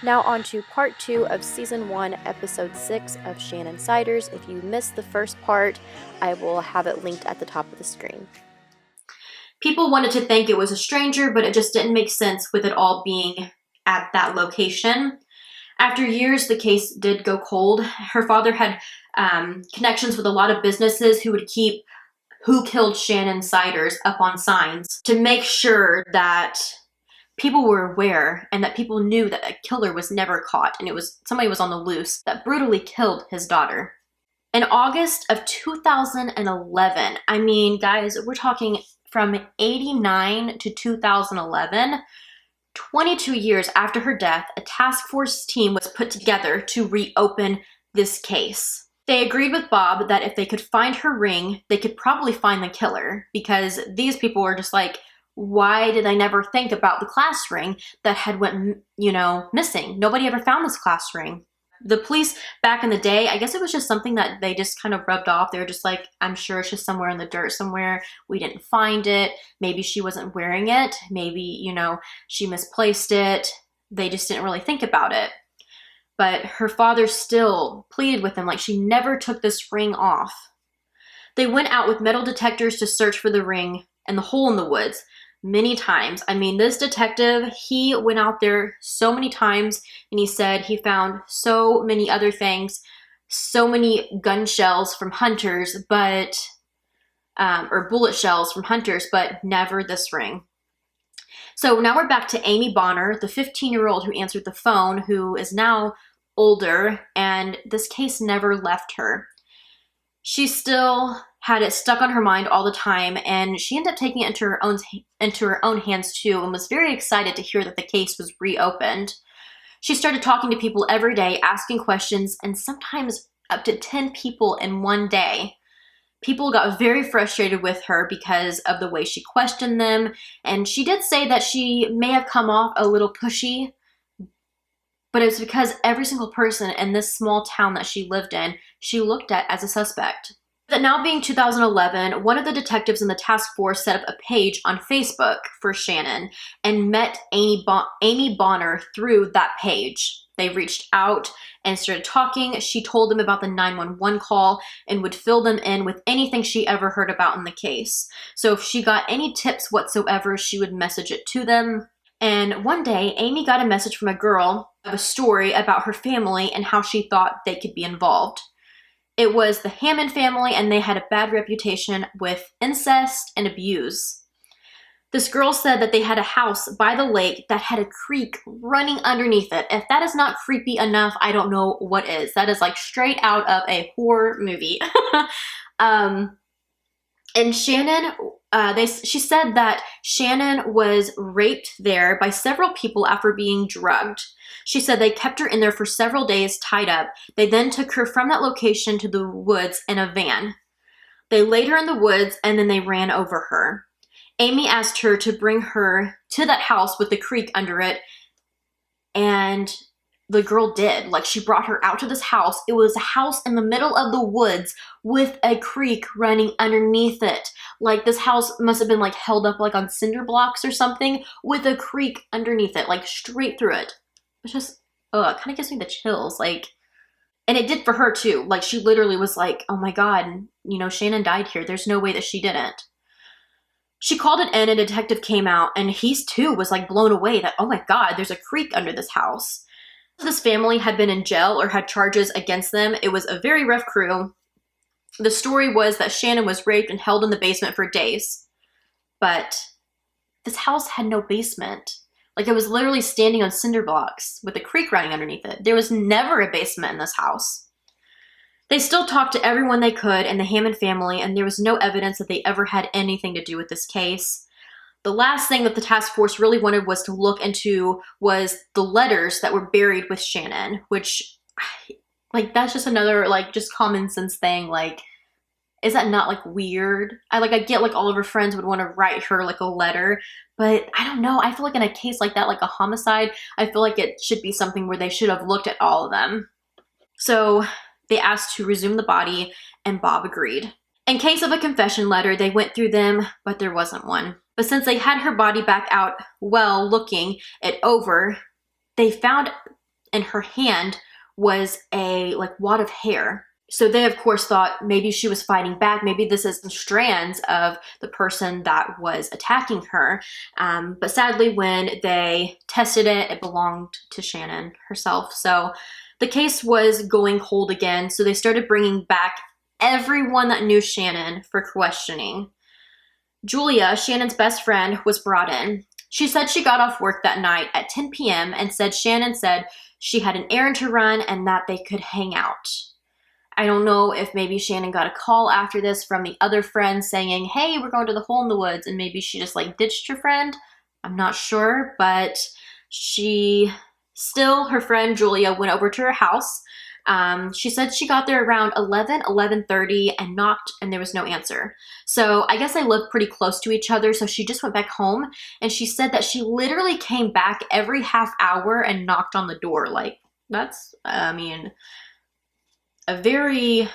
Now on to part 2 of season 1, episode 6 of Shannon Siders. If you missed the first part, I will have it linked at the top of the screen. People wanted to think it was a stranger, but it just didn't make sense with it all being at that location. After years, the case did go cold. Her father had connections with a lot of businesses who would keep "Who Killed Shannon" Siders up on signs to make sure that people were aware and that people knew that a killer was never caught and somebody was on the loose that brutally killed his daughter. In August of 2011, I mean, guys, we're talking from 89 to 2011, 22 years after her death, a task force team was put together to reopen this case. They agreed with Bob that if they could find her ring, they could probably find the killer, because these people were just like, why did I never think about the class ring that had went, missing? Nobody ever found this class ring. The police back in the day, I guess it was just something that they just kind of rubbed off. They were just like, I'm sure it's just somewhere in the dirt somewhere. We didn't find it. Maybe she wasn't wearing it. Maybe, she misplaced it. They just didn't really think about it. But her father still pleaded with them like she never took this ring off. They went out with metal detectors to search for the ring and the hole in the woods many times. I mean, this detective, he went out there so many times and he said he found so many other things, so many gun shells from hunters, or bullet shells from hunters, but never this ring. So now we're back to Amy Bonner, the 15-year-old who answered the phone, who is now older, and this case never left her. She still had it stuck on her mind all the time, and she ended up taking it into her own hands too, and was very excited to hear that the case was reopened. She started talking to people every day, asking questions, and sometimes up to 10 people in one day. People got very frustrated with her because of the way she questioned them, and she did say that she may have come off a little pushy, but it was because every single person in this small town that she lived in, she looked at as a suspect. That now being 2011, one of the detectives in the task force set up a page on Facebook for Shannon and met Amy Bonner through that page. They reached out and started talking. She told them about the 911 call and would fill them in with anything she ever heard about in the case. So if she got any tips whatsoever, she would message it to them. And one day, Amy got a message from a girl of a story about her family and how she thought they could be involved. It was the Hammond family, and they had a bad reputation with incest and abuse. This girl said that they had a house by the lake that had a creek running underneath it. If that is not creepy enough, I don't know what is. That is like straight out of a horror movie. And Shannon, she said that Shannon was raped there by several people after being drugged. She said they kept her in there for several days tied up. They then took her from that location to the woods in a van. They laid her in the woods and then they ran over her. Amy asked her to bring her to that house with the creek under it, and the girl did. Like, she brought her out to this house. It was a house in the middle of the woods with a creek running underneath it. Like, this house must have been like held up like on cinder blocks or something with a creek underneath it, like straight through it. It's just, it kind of gives me the chills. Like, and it did for her too. Like, she literally was like, oh my God, Shannon died here. There's no way that she didn't. She called it in, and a detective came out, and he too was like blown away that, oh my God, there's a creek under this house. This family had been in jail or had charges against them. It was a very rough crew. The story was that Shannon was raped and held in the basement for days. But this house had no basement. Like, it was literally standing on cinder blocks with a creek running underneath it. There was never a basement in this house. They still talked to everyone they could in the Hammond family, and there was no evidence that they ever had anything to do with this case. The last thing that the task force really wanted was to look into was the letters that were buried with Shannon, which, like, that's just another, like, just common sense thing. Like, is that not, like, weird? I get, like, all of her friends would want to write her, like, a letter, but I don't know. I feel like in a case like that, like a homicide, I feel like it should be something where they should have looked at all of them. So they asked to resume the body, and Bob agreed. In case of a confession letter, they went through them, but there wasn't one. But since they had her body back out, well, looking it over, they found in her hand was a like wad of hair. So they of course thought maybe she was fighting back. Maybe this is the strands of the person that was attacking her. But sadly, when they tested it, it belonged to Shannon herself. So the case was going cold again. So they started bringing back everyone that knew Shannon for questioning. Julia, Shannon's best friend, was brought in. She said she got off work that night at 10 p.m. and said Shannon said she had an errand to run and that they could hang out. I don't know if maybe Shannon got a call after this from the other friend saying, hey, we're going to the hole in the woods, and maybe she just like ditched her friend. I'm not sure, but her friend Julia went over to her house. She said she got there around 11:30 and knocked and there was no answer. So I guess they lived pretty close to each other. So she just went back home, and she said that she literally came back every half hour and knocked on the door. Like that's, a very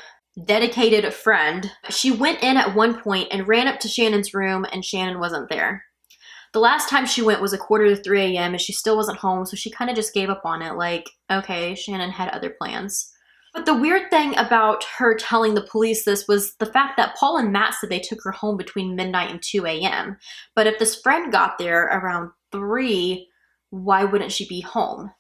dedicated friend. She went in at one point and ran up to Shannon's room, and Shannon wasn't there. The last time she went was 2:45 a.m. and she still wasn't home, so she kind of just gave up on it, like, okay, Shannon had other plans. But the weird thing about her telling the police this was the fact that Paul and Matt said they took her home between midnight and 2 a.m. But if this friend got there around 3, why wouldn't she be home?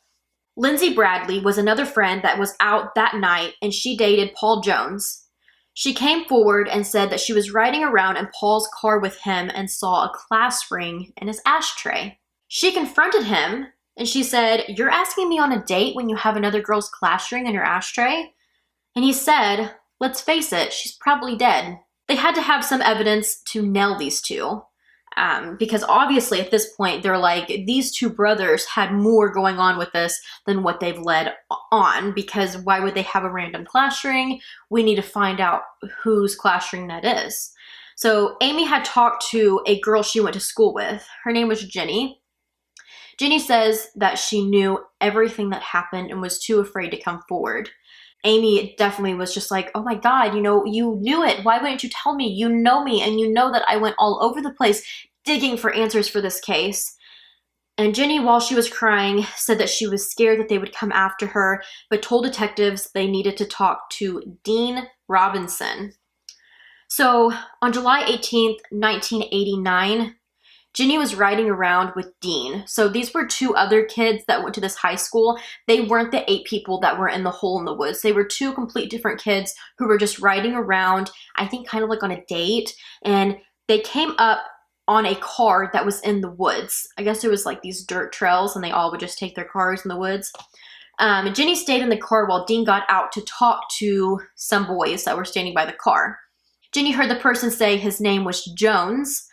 Lindsay Bradley was another friend that was out that night, and she dated Paul Jones. She came forward and said that she was riding around in Paul's car with him and saw a class ring in his ashtray. She confronted him, and she said, "You're asking me on a date when you have another girl's class ring in your ashtray?" And he said, "Let's face it, she's probably dead." They had to have some evidence to nail these two. Because obviously at this point, they're like, these two brothers had more going on with this than what they've led on, because why would they have a random class ring? We need to find out whose class ring that is. So Amy had talked to a girl she went to school with. Her name was Jenny. Jenny says that she knew everything that happened and was too afraid to come forward. Amy definitely was just like, oh my God, you knew it. Why wouldn't you tell me? You know me, and you know that I went all over the place digging for answers for this case. And Jenny, while she was crying, said that she was scared that they would come after her, but told detectives they needed to talk to Dean Robinson. So on July 18th, 1989, Jenny was riding around with Dean. So these were 2 other kids that went to this high school. They weren't the 8 people that were in the hole in the woods. They were 2 complete different kids who were just riding around, I think kind of like on a date. And they came up on a car that was in the woods. I guess it was like these dirt trails, and they all would just take their cars in the woods. Jenny stayed in the car while Dean got out to talk to some boys that were standing by the car. Jenny heard the person say his name was Jones.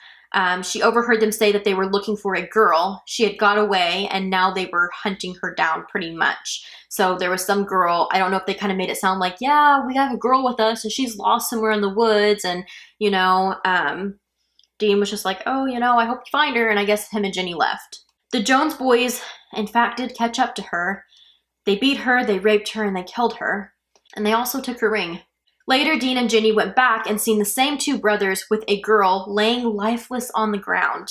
She overheard them say that they were looking for a girl. She had got away, and now they were hunting her down pretty much. So there was some girl, I don't know if they kind of made it sound like, yeah, we have a girl with us and she's lost somewhere in the woods. And, Dean was just like, oh, I hope you find her. And I guess him and Jenny left. The Jones boys, in fact, did catch up to her. They beat her, they raped her, and they killed her. And they also took her ring. Later, Dean and Jenny went back and seen the same 2 brothers with a girl laying lifeless on the ground.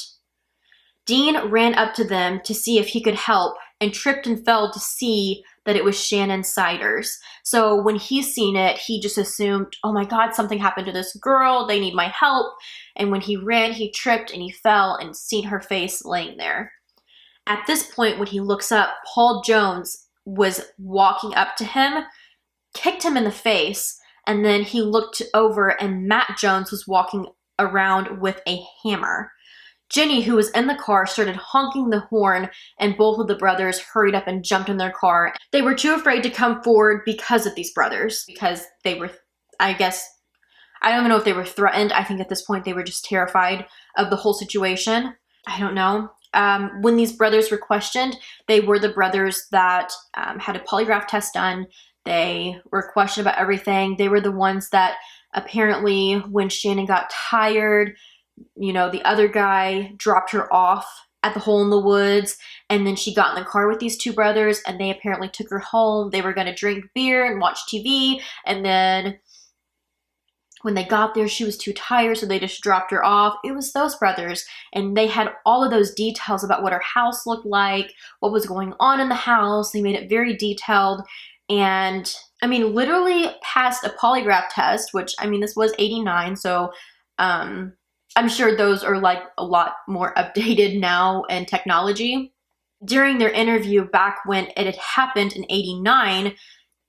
Dean ran up to them to see if he could help and tripped and fell to see that it was Shannon Siders. So when he seen it, he just assumed, oh my God, something happened to this girl. They need my help. And when he ran, he tripped and he fell and seen her face laying there. At this point, when he looks up, Paul Jones was walking up to him, kicked him in the face, and then he looked over and Matt Jones was walking around with a hammer. Jenny, who was in the car, started honking the horn, and both of the brothers hurried up and jumped in their car. They were too afraid to come forward because of these brothers, because they were, I don't even know if they were threatened. I think at this point they were just terrified of the whole situation. I don't know. When these brothers were questioned, they were the brothers that had a polygraph test done. They were questioned about everything. They were the ones that apparently when Shannon got tired, the other guy dropped her off at the hole in the woods, and then she got in the car with these 2 brothers, and they apparently took her home. They were going to drink beer and watch TV, and then When they got there, she was too tired, so they just dropped her off. It was those brothers, and they had all of those details about what her house looked like, what was going on in the house. They made it very detailed, and I mean, literally passed a polygraph test, which, I mean, this was 89, so I'm sure those are like a lot more updated now in technology. During their interview back when it had happened in 89,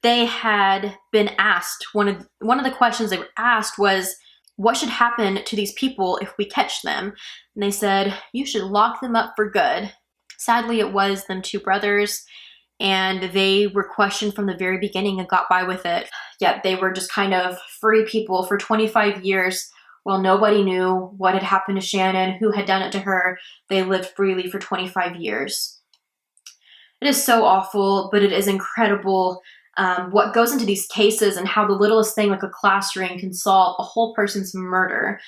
they had been asked, one of the questions they were asked was, what should happen to these people if we catch them? And they said, you should lock them up for good. Sadly, it was them two brothers, and they were questioned from the very beginning and got by with it. Yet they were just kind of free people for 25 years. While nobody knew what had happened to Shannon, who had done it to her, they lived freely for 25 years. It is so awful, but it is incredible what goes into these cases and how the littlest thing like a class ring can solve a whole person's murder.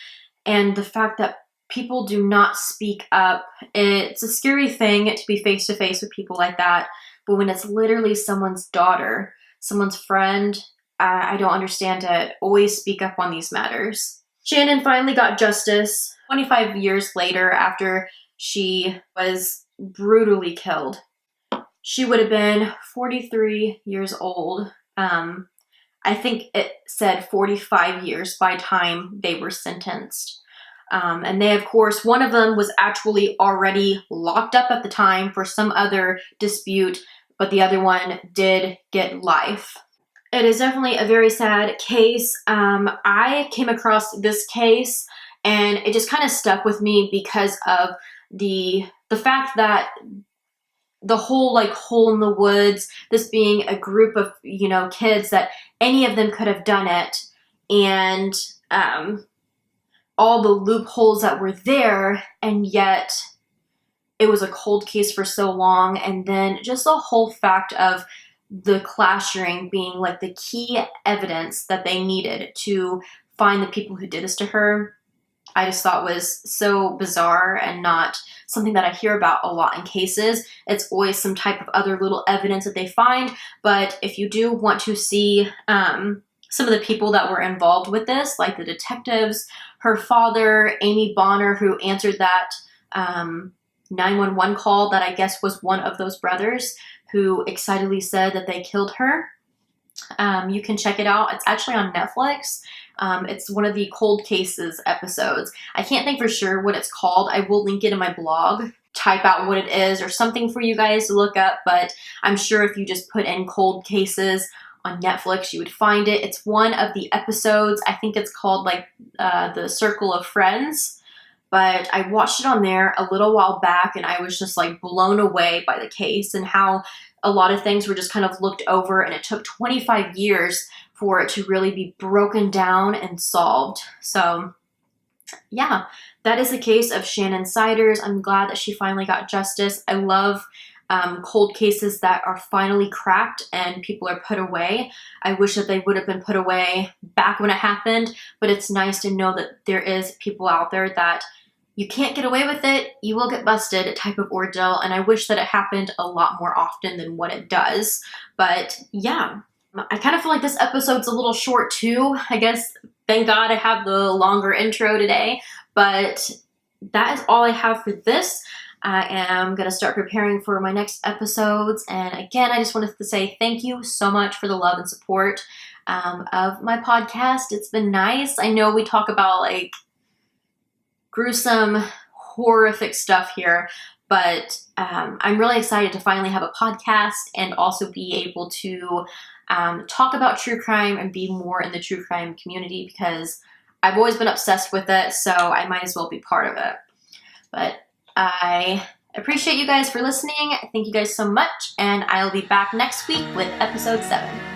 And the fact that people do not speak up. It's a scary thing to be face to face with people like that. But when it's literally someone's daughter, someone's friend, I don't understand it. Always speak up on these matters. Shannon finally got justice 25 years later after she was brutally killed. She would have been 43 years old. I think it said 45 years by time they were sentenced. And they, of course, one of them was actually already locked up at the time for some other dispute, but the other one did get life. It is definitely a very sad case. I came across this case and it just kind of stuck with me because of the fact that the whole like hole in the woods, this being a group of, kids that any of them could have done it, and all the loopholes that were there, and yet it was a cold case for so long. And then just the whole fact of the class ring being like the key evidence that they needed to find the people who did this to her, I just thought was so bizarre and not something that I hear about a lot in cases. It's always some type of other little evidence that they find. But if you do want to see some of the people that were involved with this, like the detectives, her father, Amy Bonner, who answered that 911 call that I guess was one of those brothers who excitedly said that they killed her. You can check it out. It's actually on Netflix. It's one of the cold cases episodes. I can't think for sure what it's called. I will link it in my blog. Type out what it is or something for you guys to look up, but I'm sure if you just put in cold cases on Netflix, you would find it. It's one of the episodes. I think it's called like The Circle of Friends, but I watched it on there a little while back and I was just like blown away by the case and how a lot of things were just kind of looked over, and it took 25 years for it to really be broken down and solved. So yeah, that is the case of Shannon Siders. I'm glad that she finally got justice. I love cold cases that are finally cracked and people are put away. I wish that they would have been put away back when it happened, but it's nice to know that there is people out there that you can't get away with it, you will get busted type of ordeal, and I wish that it happened a lot more often than what it does. But yeah, I kind of feel like this episode's a little short too. I guess, thank God I have the longer intro today, but that is all I have for this. I am going to start preparing for my next episodes, and again, I just wanted to say thank you so much for the love and support of my podcast. It's been nice. I know we talk about like gruesome, horrific stuff here, but I'm really excited to finally have a podcast and also be able to talk about true crime and be more in the true crime community because I've always been obsessed with it, so I might as well be part of it. But I appreciate you guys for listening. Thank you guys so much, and I'll be back next week with episode 7.